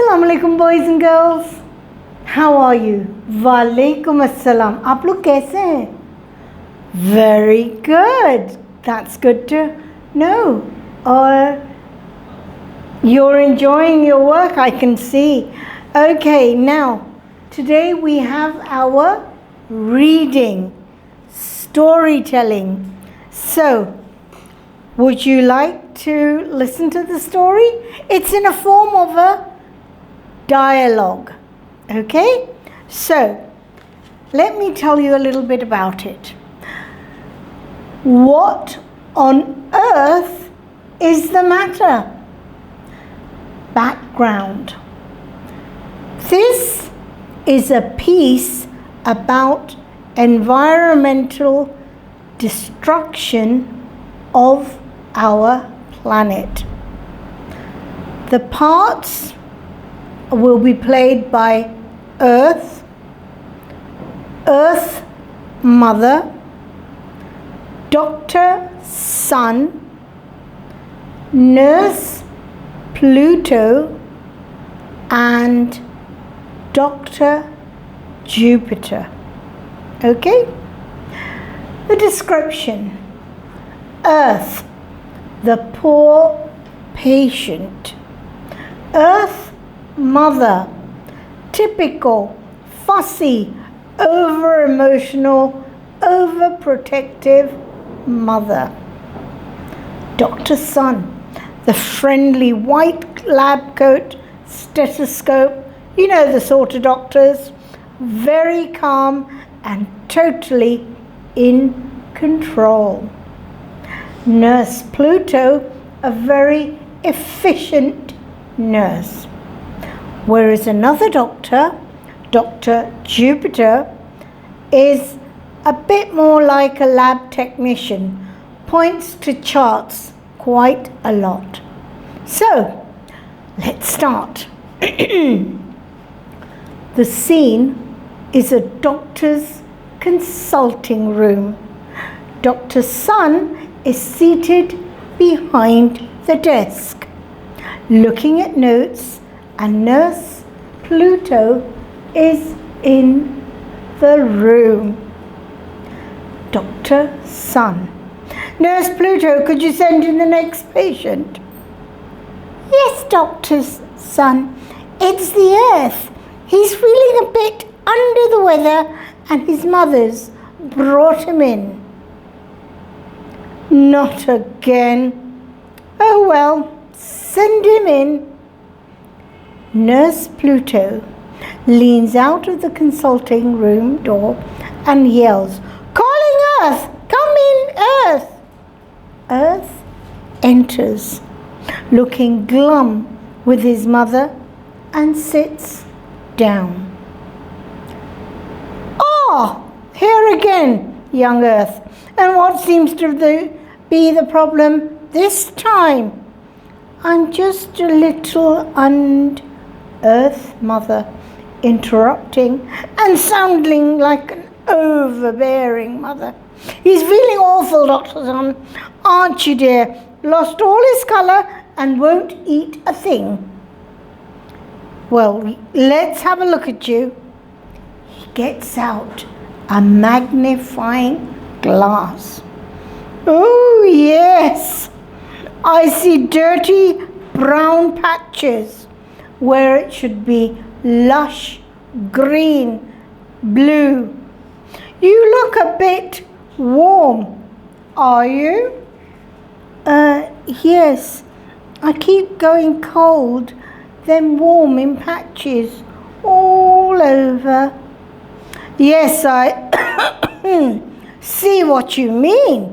अस्सलाम वालेकुम boys and girls. How are you? वालेकुम अस्सलाम. आप लोग कैसे हैं? Very good. That's good to know. Or you're enjoying your work, I can see. Okay, now today we have our reading, storytelling. So, would you like to listen to the story? It's in a form of a dialogue. Okay? So, let me tell you a little bit about it. What on earth is the matter? Background. This is a piece about environmental destruction of our planet. The parts will be played by Earth, Earth Mother, Dr. Sun, Nurse Pluto, and Dr. Jupiter. Okay? The description. Earth, the poor patient. Earth Mother, typical, fussy, over-emotional, overprotective mother. Dr. Sun, the friendly white lab coat, stethoscope, you know the sort of doctors, very calm and totally in control. Nurse Pluto, a very efficient nurse. Whereas another doctor, Dr. Jupiter, is a bit more like a lab technician, points to charts quite a lot. So, let's start. The scene is a doctor's consulting room. Dr. Sun is seated behind the desk, looking at notes, and Nurse Pluto is in the room. Dr. Sun. Nurse Pluto, could you send in the next patient? Yes, Dr. Sun. It's the Earth. He's feeling a bit under the weather and his mother's brought him in. Not again. Oh well, send him in. Nurse Pluto leans out of the consulting room door and yells, "Calling Earth! Come in, Earth!" Earth enters, looking glum with his mother, and sits down. "Ah, here again, young Earth. And what seems to be the problem this time?" "I'm just a little Earth Mother, interrupting and sounding like an overbearing mother. "He's feeling awful, Dr. Sun, aren't you, dear? Lost all his colour and won't eat a thing." "Well, let's have a look at you." He gets out a magnifying glass. "Oh, yes, I see dirty brown patches where it should be lush green, blue. You look a bit warm, are you?" Yes, I keep going cold, then warm in patches all over." "Yes, I see what you mean.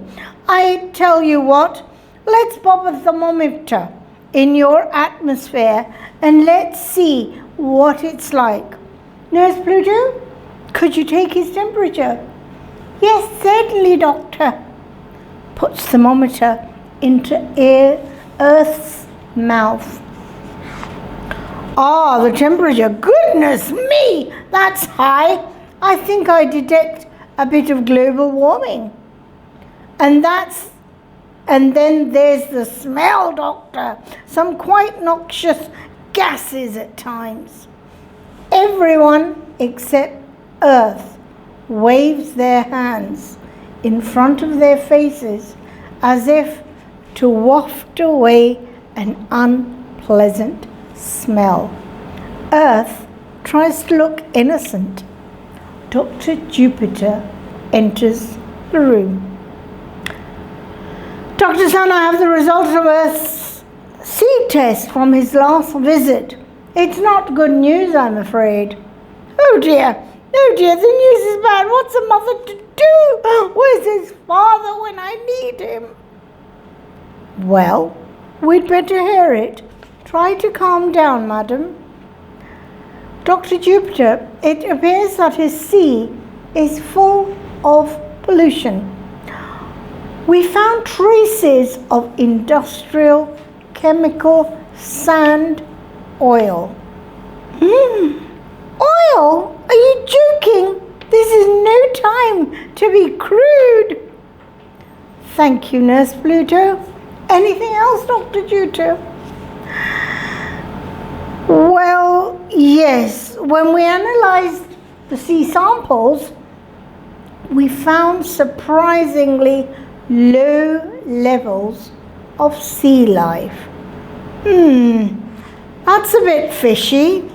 I tell you what, let's pop a thermometer in your atmosphere and let's see what it's like. Nurse Pluto, could you take his temperature?" "Yes, certainly, Doctor." Puts thermometer into Earth's mouth. "Ah, the temperature, goodness me, that's high. I think I detect a bit of global warming." And then there's the smell, Doctor. Some quite noxious gases at times. Everyone except Earth waves their hands in front of their faces as if to waft away an unpleasant smell. Earth tries to look innocent. Dr. Jupiter enters the room. Dr. Sun, I have the results of Earth's seed test from his last visit. It's not good news, I'm afraid. Oh dear, the news is bad. What's a mother to do? Where's his father when I need him? Well, we'd better hear it. Try to calm down, madam. Dr. Jupiter, it appears that his sea is full of pollution. We found traces of industrial, chemical, sand, oil. Oil? Are you joking? This is no time to be crude. Thank you, Nurse Pluto. Anything else, Dr. Jupiter? Well, yes. When we analysed the sea samples, we found surprisingly low levels of sea life. That's a bit fishy.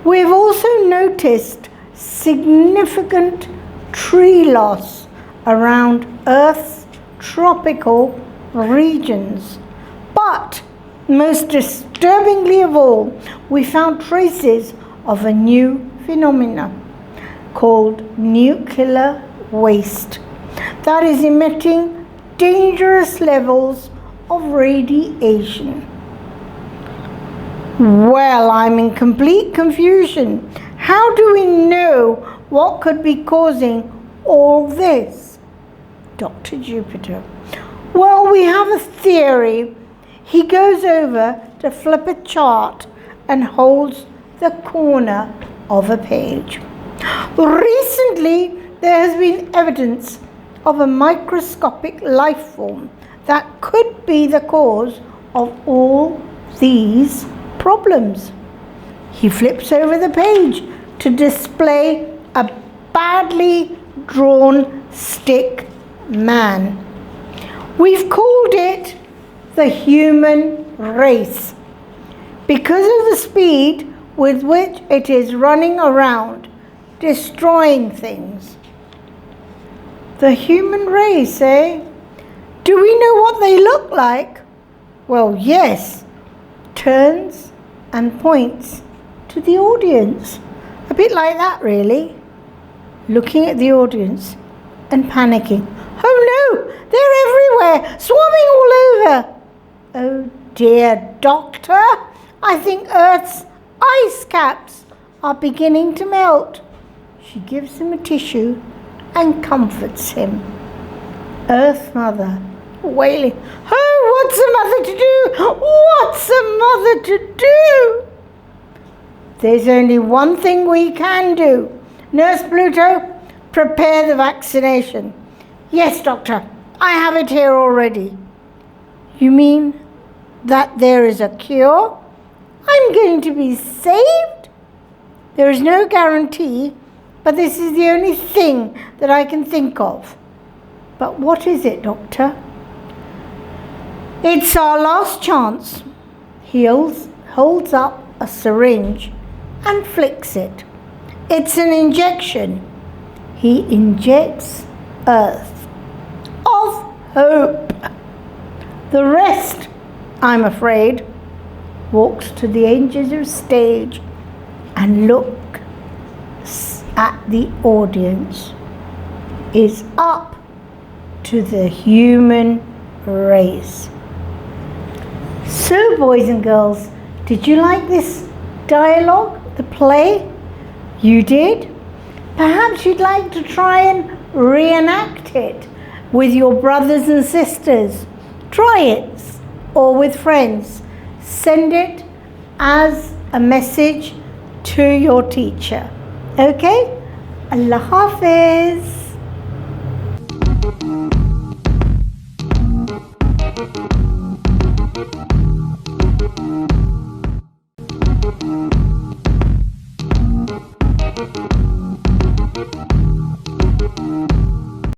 We've also noticed significant tree loss around Earth's tropical regions. But most disturbingly of all, we found traces of a new phenomenon called nuclear waste that is emitting dangerous levels of radiation. Well, I'm in complete confusion. How do we know what could be causing all this? Dr. Jupiter. Well, we have a theory. He goes over to flip a chart and holds the corner of a page. Recently, there has been evidence of a microscopic life form that could be the cause of all these problems. He flips over the page to display a badly drawn stick man. We've called it the human race because of the speed with which it is running around, destroying things. The human race, eh? Do we know what they look like? Well, yes. Turns and points to the audience. A bit like that, really. Looking at the audience and panicking. Oh no, they're everywhere, swarming all over. Oh dear, Doctor, I think Earth's ice caps are beginning to melt. She gives him a tissue and comforts him. Earth Mother, wailing, oh, what's a mother to do? What's a mother to do? There's only one thing we can do. Nurse Pluto, prepare the vaccination. Yes, Doctor, I have it here already. You mean that there is a cure? I'm going to be saved? There is no guarantee, but this is the only thing that I can think of. But what is it, Doctor? It's our last chance. He holds up a syringe and flicks it. It's an injection. He injects Earth of hope. The rest, I'm afraid, walks to the edge of the stage and looks at the audience. Is up to the human race. So, boys and girls, did you like this dialogue, the play? You did? Perhaps you'd like to try and reenact it with your brothers and sisters. Try it, or with friends. Send it as a message to your teacher. Okay? Allah Hafiz.